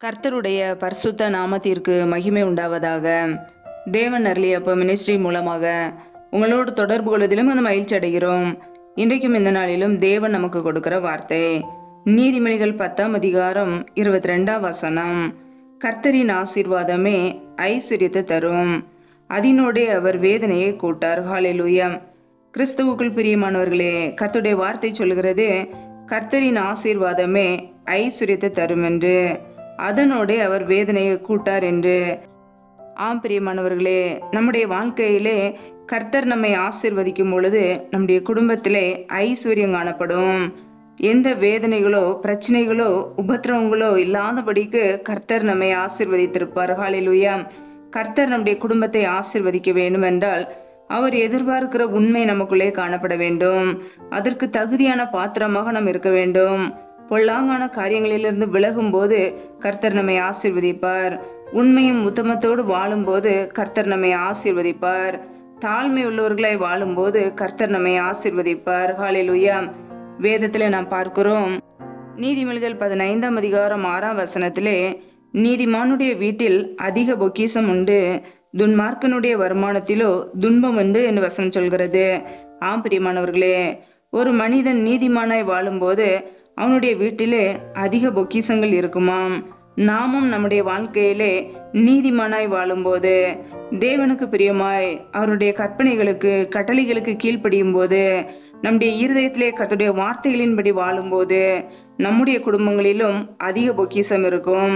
கர்த்தருடைய பரிசுத்த நாமத்திற்கு மகிமை உண்டாவதாக. தேவன் அருளியப்ப மினிஸ்ட்ரி மூலமாக உங்களோடு தொடர்பு கொள்வதிலும் அந்த மகிழ்ச்சி அடைகிறோம். இன்றைக்கும் இந்த நாளிலும் தேவன் நமக்கு கொடுக்கிற வார்த்தை நீதிமொழிகள் 10ஆம் அதிகாரம் 22ஆம் வசனம். கர்த்தரின் ஆசீர்வாதமே ஐஸ்வர்யத்தை தரும், அதனோடே அவர் வேதனையை கூட்டார். ஹல்லேலூயா. கிறிஸ்துவுக்குள் பிரியமானவர்களே, கர்த்தருடைய வார்த்தை சொல்கிறது கர்த்தரின் ஆசீர்வாதமே ஐஸ்வர்யத்தை தரும் என்று, அதனோடே அவர் வேதனையை கூட்டார் என்று. ஆம் பிரியமானவர்களே, நம்முடைய வாழ்க்கையிலே கர்த்தர் நம்மை ஆசீர்வதிக்கும் பொழுது நம்முடைய குடும்பத்திலே ஐஸ்வர்யம் காணப்படும். எந்த வேதனைகளோ பிரச்சனைகளோ உபத்திரவங்களோ இல்லாதபடிக்கு கர்த்தர் நம்மை ஆசீர்வதித்திருப்பார். ஹல்லேலூயா. கர்த்தர் நம்முடைய குடும்பத்தை ஆசீர்வதிக்க வேண்டும் என்றால் அவர் எதிர்பார்க்கிற உண்மை நமக்குள்ளே காணப்பட வேண்டும். அதற்கு தகுதியான பாத்திரமாக நாம் இருக்க வேண்டும். பொல்லாங்கான காரியங்களிலிருந்து விலகும் போது கர்த்தர் நம்மை ஆசீர்வதிப்பார். உண்மையும் உத்தமத்தோடு வாழும்போது கர்த்தர் நம்மை ஆசீர்வதிப்பார். தாழ்மை உள்ளவர்களாய் வாழும்போது கர்த்தர் நம்மை ஆசீர்வதிப்பார். ஹல்லேலூயா. வேதத்திலே நாம் பார்க்கிறோம், நீதிமொழிகள் 15ஆம் அதிகாரம் 6ஆம் வசனத்திலே, நீதிமானுடைய வீட்டில் அதிக பொக்கிஷம் உண்டு, துன்மார்க்கனுடைய வருமானத்திலோ துன்பம் உண்டு என்று வசனம் சொல்கிறது. ஆம் பிரியமானவர்களே, ஒரு மனிதன் நீதிமானாய் வாழும்போது அவனுடைய வீட்டிலே அதிக பொக்கிஷங்கள் இருக்குமாம். நாமும் நம்முடைய வாழ்க்கையிலே நீதிமானாய் வாழும்போது, தேவனுக்கு பிரியமாய் அவருடைய கற்பனைகளுக்கு கட்டளைகளுக்கு கீழ்ப்படியும் போது, நம்முடைய இருதயத்திலே கர்த்தருடைய வார்த்தைகளின்படி வாழும்போது நம்முடைய குடும்பங்களிலும் அதிக பொக்கிஷம் இருக்கும்.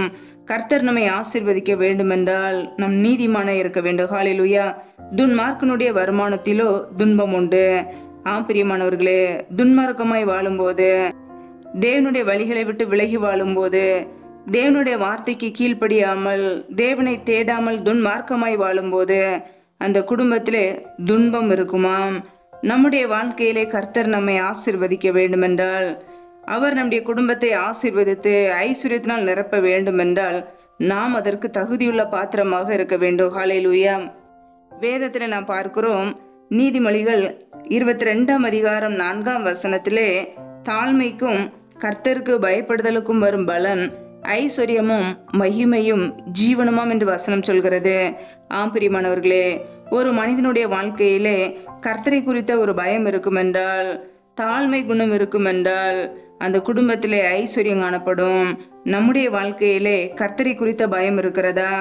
கர்த்தர் நம்மை ஆசீர்வதிக்க வேண்டுமென்றால் நம் நீதிமானாய் இருக்க வேண்டும். ஹல்லேலூயா. துன்மார்க்கனுடைய வருமானத்திலோ துன்பம் உண்டு. ஆம் பிரியமானவர்களே, துன்மார்க்கமாய் வாழும்போது, தேவனுடைய வழிகளை விட்டு விலகி வாழும்போது, தேவனுடைய வார்த்தைக்கு கீழ்ப்படியாமல் தேவனை தேடாமல் துன்மார்க்கமாய் வாழும்போது அந்த குடும்பத்திலே துன்பம் இருக்குமாம். நம்முடைய வாழ்க்கையிலே கர்த்தர் நம்மை ஆசீர்வதிக்க வேண்டுமென்றால், அவர் நம்முடைய குடும்பத்தை ஆசீர்வதித்து ஐஸ்வர்யத்தினால் நிரப்ப வேண்டுமென்றால் நாம் அதற்கு தகுதியுள்ள பாத்திரமாக இருக்க வேண்டும். ஹல்லேலூயா. வேதத்தில் நாம் பார்க்கிறோம், நீதிமொழிகள் 22ஆம் அதிகாரம் 4ஆம் வசனத்திலே, தாழ்மைக்கும் கர்த்தருக்கு பயப்படுதலுக்கும் வரும் பலன் ஐஸ்வர்யமும் மகிமையும் ஜீவனமாம் என்று வசனம் சொல்கிறது. ஆம் பிரியமானவர்களே, ஒரு மனிதனுடைய வாழ்க்கையிலே கர்த்தரை குறித்த ஒரு பயம் இருக்கும் என்றால், தாழ்மை குணம் இருக்கும் என்றால் அந்த குடும்பத்திலே ஐஸ்வர்யம் காணப்படும். நம்முடைய வாழ்க்கையிலே கர்த்தரை குறித்த பயம் இருக்கிறதா?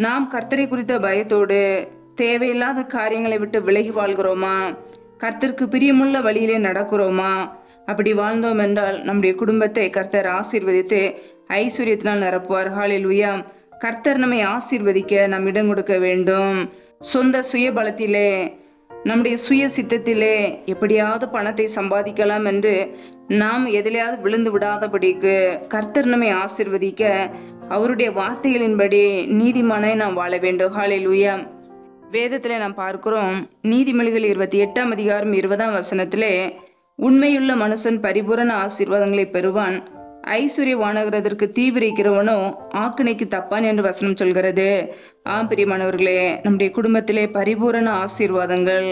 நாம் கர்த்தரை குறித்த பயத்தோடு தேவையில்லாத காரியங்களை விட்டு விலகி வாழ்கிறோமா? கர்த்தருக்கு பிரியமுள்ள வழியிலே நடக்கிறோமா? அப்படி வாழ்ந்தோம் என்றால் நம்முடைய குடும்பத்தை கர்த்தர் ஆசீர்வதித்து ஐஸ்வர்யத்தினால் நிரப்புவார். ஹல்லேலூயா. கர்த்தர் நம்மை ஆசீர்வதிக்க நாம் இடம் கொடுக்க வேண்டும். சொந்த சுய பலத்திலே, நம்முடைய சுய சித்தத்திலே எப்படியாவது பணத்தை சம்பாதிக்கலாம் என்று நாம் எதிலையாவது விழுந்து விடாதபடிக்கு கர்த்தர் நம்மை ஆசீர்வதிக்க அவருடைய வார்த்தைகளின்படி நீதிமானாய் நாம் வாழ வேண்டும். ஹல்லேலூயா. வேதத்திலே நாம் பார்க்கிறோம், நீதிமொழிகள் 28ஆம் அதிகாரம் 20ஆம் வசனத்திலே, உண்மையுள்ள மனுஷன் பரிபூரண ஆசீர்வாதங்களை பெறுவான், ஐஸ்வர்யவானாகிறதற்கு தீவிரிக்கிறவனோ ஆக்கினைக்கு தப்பான் என்று வசனம் சொல்கிறது. ஆம் பிரியமானவர்களே, நம்முடைய குடும்பத்திலே பரிபூரண ஆசீர்வாதங்கள்,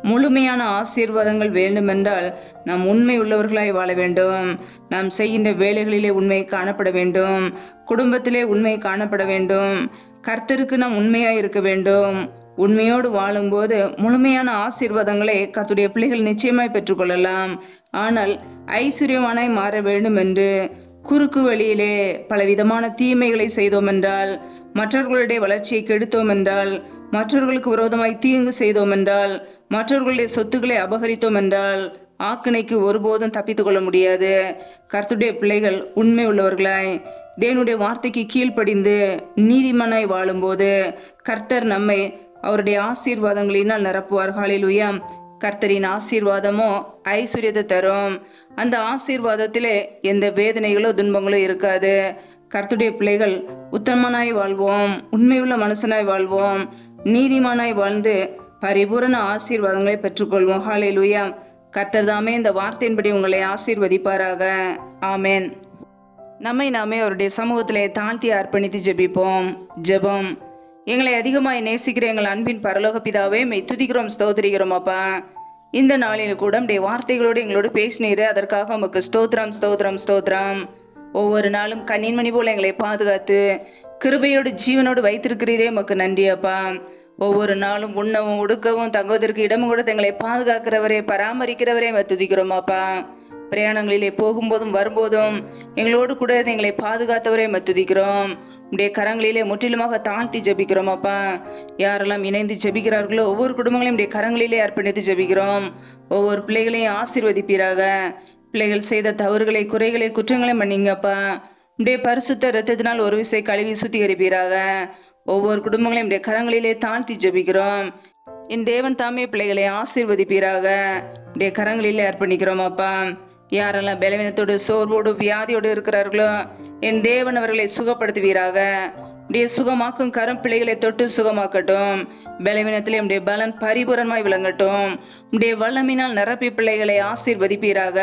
முழுமையான ஆசீர்வாதங்கள் வேண்டுமென்றால் நாம் உண்மை உள்ளவர்களாய் வாழ வேண்டும். நாம் செய்கின்ற வேலைகளிலே உண்மை காணப்பட வேண்டும். குடும்பத்திலே உண்மை காணப்பட வேண்டும். கர்த்தருக்கு நாம் உண்மையாய் இருக்க வேண்டும். உண்மையோடு வாழும்போது முழுமையான ஆசீர்வாதங்களை கர்த்தருடைய பிள்ளைகள் நிச்சயமாய் பெற்றுக்கொள்ளலாம். ஆனால் ஐஸ்வர்யவானாய் மாற வேண்டும் என்று குறுக்கு வழியிலே பலவிதமான தீமைகளை செய்தோம் என்றால், மற்றவர்களுடைய வளர்ச்சியை கெடுத்தோம் என்றால், மற்றவர்களுக்கு விரோதமாய் தீங்கு செய்தோம் என்றால், மற்றவர்களுடைய சொத்துக்களை அபகரித்தோம் என்றால் ஆக்கினைக்கு ஒருபோதும் தப்பித்துக் கொள்ள முடியாது. கர்த்தருடைய பிள்ளைகள் உண்மை உள்ளவர்களாய் தேவனுடைய வார்த்தைக்கு கீழ்ப்படிந்து நீதிமானாய் வாழும்போது கர்த்தர் நம்மை அவருடைய ஆசீர்வாதங்களினால் நிரப்புவார். ஹல்லேலூயா. கர்த்தரின் ஆசீர்வாதமோ ஐஸ்வர்யத்தை தரும். அந்த ஆசீர்வாதத்திலே எந்த வேதனைகளோ துன்பங்களோ இருக்காது. கர்த்தருடைய பிள்ளைகள் உத்தமனாய் வாழ்வோம், உண்மையுள்ள மனுஷனாய் வாழ்வோம், நீதிமானாய் வாழ்ந்து பரிபூரண ஆசீர்வாதங்களை பெற்றுக்கொள்வோம். ஹல்லேலூயா. கர்த்தர் தாமே இந்த வார்த்தையின்படி உங்களை ஆசீர்வதிப்பாராக. ஆமேன். நம்மை நாமே அவருடைய சமூகத்திலே தாழ்த்தி அர்ப்பணித்து ஜெபிப்போம். ஜெபம். எங்களை அதிகமாய் நேசிக்கிற எங்கள் அன்பின் பரலோக பிதாவே, மெய் துதிக்கிறோம், ஸ்தோத்திரிக்கிறோம் அப்பா. இந்த நாளில் கூட நம்முடைய வார்த்தைகளோடு எங்களோடு பேசினீரே, அதற்காக உமக்கு ஸ்தோத்திரம் ஸ்தோத்திரம் ஸ்தோத்திரம். ஒவ்வொரு நாளும் கண்ணின்மணி போல எங்களை பாதுகாத்து கிருபையோடு ஜீவனோடு வைத்திருக்கிறீரே உமக்கு நன்றி அப்பா. ஒவ்வொரு நாளும் உண்ணவும் உடுக்கவும் தங்குவதற்கு இடமும் கூட எங்களை பாதுகாக்கிறவரே பராமரிக்கிறவரே துதிக்கிறோம் அப்பா. பிரயாணங்களிலே போகும்போதும் வரும்போதும் எங்களோடு கூட எங்களை பாதுகாத்தவரே துதிக்கிறோம். உடைய கரங்களிலே முற்றிலுமாக தாழ்த்தி ஜெபிக்கிறோம் அப்பா. யாரெல்லாம் இணைந்து ஜெபிக்கிறார்களோ ஒவ்வொரு குடும்பங்களையும் உடைய கரங்களிலே அர்ப்பணித்து ஜெபிக்கிறோம். ஒவ்வொரு பிள்ளைகளையும் ஆசீர்வதிப்பீராக. பிள்ளைகள் செய்த தவறுகளை குறைகளை குற்றங்களை மன்னிங்கப்பா. உடைய பரிசுத்த இரத்தத்தினால் ஒரு விசை கழுவி சுத்திகரிப்பீராக. ஒவ்வொரு குடும்பங்களையும் உடைய கரங்களிலே தாழ்த்தி ஜெபிக்கிறோம். என் தேவன் தாமே பிள்ளைகளை ஆசீர்வதிப்பீராக. உடைய கரங்களிலே அர்ப்பணிக்கிறோம் அப்பா. யாரெல்லாம் பலவீனத்தோடு சோர்வோடு வியாதியோடு இருக்கிறார்களோ என் தேவன் அவர்களை சுகப்படுத்துவீராக. உடைய சுகமாக்கும் கரம் பிள்ளைகளை தொட்டு சுகமாக்கட்டும். பலவீனத்திலே உடைய பலன் பரிபூரணமாய் விளங்கட்டும். உடைய வல்லமினால் நிரப்பி பிள்ளைகளை ஆசீர்வதிப்பீராக.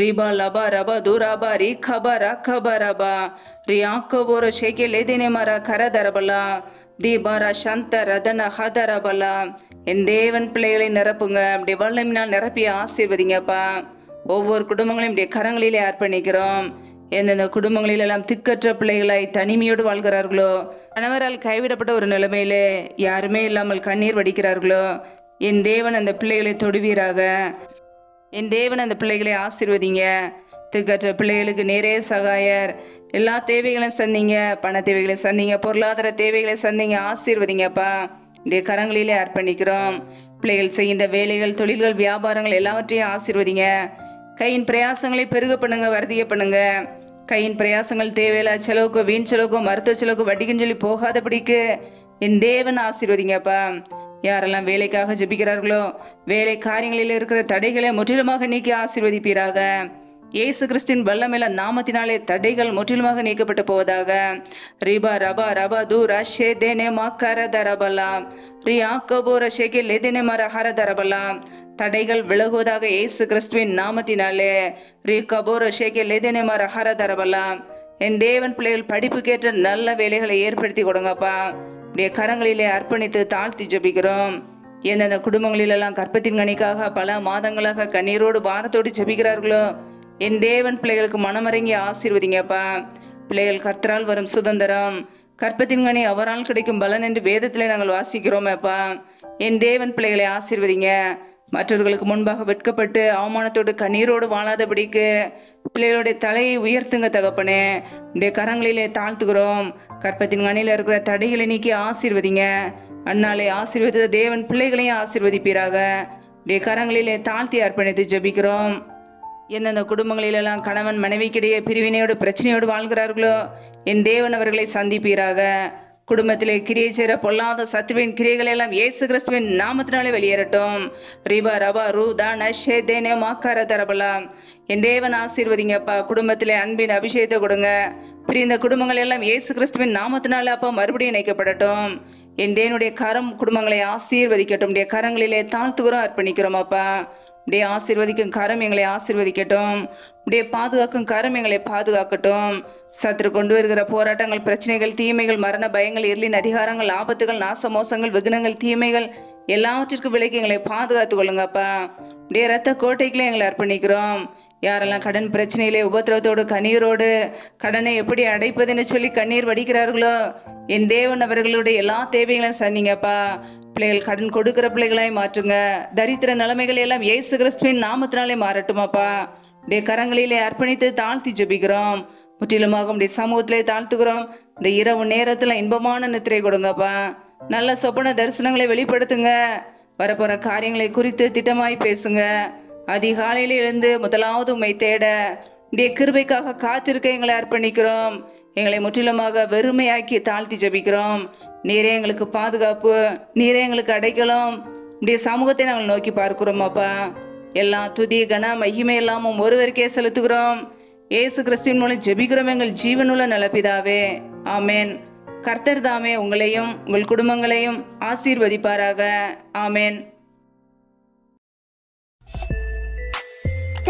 ரீபா லபா ரபா தூராபா ரீ கபா ரா ரபா ரீ ஆக்கோபோரோ ஷேகே லேதேனே மாரா கரதரபலா தீபாரா சந்த ரதன ஹதரபலா. என் தேவன் பிள்ளைகளை நிரப்புங்க. உடைய வல்லமினால் நிரப்பி ஆசீர்வதிங்கப்பா. ஒவ்வொரு குடும்பங்களையும் உடைய கரங்களிலே அர்ப்பணிக்கிறோம். எந்தெந்த குடும்பங்களிலெல்லாம் திக்கற்ற பிள்ளைகளாய் தனிமையோடு வாழ்கிறார்களோ, கணவரால் கைவிடப்பட்ட ஒரு நிலைமையிலே யாருமே இல்லாமல் கண்ணீர் வடிக்கிறார்களோ, என் தேவன் அந்த பிள்ளைகளை தொடுவீராக. என் தேவன் அந்த பிள்ளைகளை ஆசீர்வதிங்க. திக்கற்ற பிள்ளைகளுக்கு நேரே சகாயர். எல்லா தேவைகளையும் சந்திங்க. பண தேவைகளை சந்திங்க, பொருளாதார தேவைகளை சந்திங்க. ஆசீர்வதிங்கப்பா. உடைய கரங்களிலே அர்ப்பணிக்கிறோம். பிள்ளைகள் செய்கின்ற வேலைகள், தொழில்கள், வியாபாரங்கள் எல்லாவற்றையும் ஆசீர்வதிங்க. கையின் பிரயாசங்களை பெருக பண்ணுங்க, வர்த்திய பண்ணுங்க. கையின் பிரயாசங்கள் தேவையில்லா செலவுக்கோ வீண் செலவுக்கோ மருத்துவ செலவுக்கோ வட்டிக்குன்னு சொல்லி போகாதபடிக்கு என் தேவன் ஆசீர்வதிங்கப்பா. யாரெல்லாம் வேலைக்காக ஜெபிக்கிறார்களோ வேலை காரியங்களில் இருக்கிற தடைகளை முற்றிலுமாக நீக்கி ஆசீர்வதிப்பீராக. இயேசு கிறிஸ்தின் வல்லமையில நாமத்தினாலே தடைகள் முற்றிலுமாக நீக்கப்பட்டு போவதாக. ரிபா ரபா ரபா தூரா ஷேதேனே மாக்கர தரபலா ரி ஆக்கபோர ஷேகே லேதேனே மர ஹர தரபலா. தடைகள் விலகுவதாக இயேசு கிறிஸ்துவின் நாமத்தினாலே. ரி கபோர ஷேகே லேதேனே மர ஹர தரபலா. என் தேவன் பிள்ளைகள் படிப்புக்கேற்ற நல்ல வேலைகளை ஏற்படுத்தி கொடுங்கப்பா. உடைய கரங்களிலே அர்ப்பணித்து தாழ்த்தி ஜெபிக்கிறோம். எந்தெந்த குடும்பங்களிலெல்லாம் கற்பத்தின் கனிக்காக பல மாதங்களாக கண்ணீரோடு பாரத்தோடு ஜெபிக்கிறார்களோ என் தேவன் பிள்ளைகளுக்கு மனமறங்கி ஆசீர்வதிங்கப்பா. பிள்ளைகள் கர்த்தரால் வரும் சுதந்திரம், கற்பத்தின் கனி அவரால் கிடைக்கும் பலன் என்று வேதத்திலே நாங்கள் வாசிக்கிறோம் அப்பா. என் தேவன் பிள்ளைகளை ஆசீர்வதிங்க. மற்றவர்களுக்கு முன்பாக வெட்கப்பட்டு அவமானத்தோடு கண்ணீரோடு வாழாதபடிக்கு பிள்ளைகளுடைய தலையை உயர்த்துங்க தகப்பனே. உடைய கரங்களிலே தாழ்த்துகிறோம். கற்பத்தின் கனியில் இருக்கிற தடைகளை நீக்கி ஆசீர்வதிங்க. அண்ணாலே ஆசீர்வதித்த தேவன் பிள்ளைகளையும் ஆசீர்வதிப்பீராக. உடைய கரங்களிலே தாழ்த்தி அர்ப்பணித்து ஜெபிக்கிறோம். எந்தெந்த குடும்பங்களிலெல்லாம் கணவன் மனைவிக்கிடையே பிரிவினையோடு பிரச்சனையோடு வாழ்கிறார்களோ என் தேவன் அவர்களை சந்திப்பீராக. குடும்பத்திலே கிரியை செய்கிற பொல்லாத சத்துவின் கிரியைகள் எல்லாம் இயேசு கிறிஸ்துவின் நாமத்தினாலே வெளியேறட்டும். ரிபா ரபா ரூ தான ஷேதேனே மாக்கார தரபலா. என் தேவன் ஆசீர்வதிங்கப்பா. குடும்பத்திலே அன்பின் அபிஷேகத்தை கொடுங்க. பிரிந்த குடும்பங்கள் எல்லாம் இயேசு கிறிஸ்துவின் நாமத்தினால அப்பா மறுபடியும் இணைக்கப்படட்டும். என் தேவனுடைய கரம் குடும்பங்களை ஆசீர்வதிக்கட்டும். உடைய கரங்களிலே தாழ்த்துகிறோம், அர்ப்பணிக்கிறோம் அப்பா. உடைய ஆசீர்வதிக்கும் கரம் எங்களை ஆசீர்வதிக்கட்டும். உடைய பாதுகாக்கும் கரம் எங்களை பாதுகாக்கட்டும். சத்துரு கொண்டு வருகிற போராட்டங்கள், பிரச்சனைகள், தீமைகள், மரண பயங்கள், இருளின் அதிகாரங்கள், ஆபத்துகள், நாசமோசங்கள், விக்னங்கள், தீமைகள் எல்லாவற்றிற்கும் விலைக்கு எங்களை பாதுகாத்து கொள்ளுங்கப்பா. உடைய இரத்த கோட்டைக்குள்ளே எங்களை அர்ப்பணிக்கிறோம். யாரெல்லாம் கடன் பிரச்சனையிலே உபத்திரவத்தோடு கண்ணீரோடு கடனை எப்படி அடைப்பதுன்னு சொல்லி கண்ணீர் வடிக்கிறார்களோ என் தேவன் அவர்களுடைய எல்லா தேவைகளையும் சந்திங்கப்பா. பிள்ளைகள் கடன் கொடுக்கிற பிள்ளைகளாய் மாற்றுங்க. தரித்திர நிலைமைகள் எல்லாம் இயேசு கிறிஸ்துவின் நாமத்தினாலே மாறட்டுமாப்பா. உடைய கரங்களிலே அர்ப்பணித்து தாழ்த்தி ஜெபிக்கிறோம். முற்றிலுமாக உடைய சமூகத்திலே தாழ்த்துக்கிறோம். இந்த இரவு நேரத்தில் இன்பமான நித்திரை கொடுங்கப்பா. நல்ல சொப்பன தரிசனங்களை வெளிப்படுத்துங்க. வரப்போற காரியங்களை குறித்து திட்டமாய் பேசுங்க. அதிகாலையில் எழுந்து முதலாவது உம்மை தேட உடைய கிருபைக்காக காத்திருக்க எங்களை அர்ப்பணிக்கிறோம். எங்களை முற்றிலுமாக வெறுமையாக்கி தாழ்த்தி ஜெபிக்கிறோம். நீரே எங்களுக்கு பாதுகாப்பு, நீரே எங்களுக்கு அடைக்கலம். உடைய சமூகத்தை நாங்கள் நோக்கி பார்க்கிறோம் அப்பா. எல்லா துதி கன மகிமை எல்லாமும் ஒருவருக்கே செலுத்துகிறோம். இயேசு கிறிஸ்துவின் மூலம் ஜெபிக்கிறோம் எங்கள் ஜீவனுள்ள நலப்பிதாவே, ஆமேன். கர்த்தர் தாமே உங்களையும் உங்கள் குடும்பங்களையும் ஆசீர்வதிப்பாராக. ஆமேன்.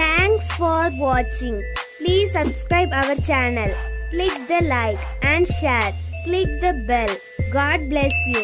Thanks for watching. Please subscribe our channel. Click the like and share. Click the bell. God bless you.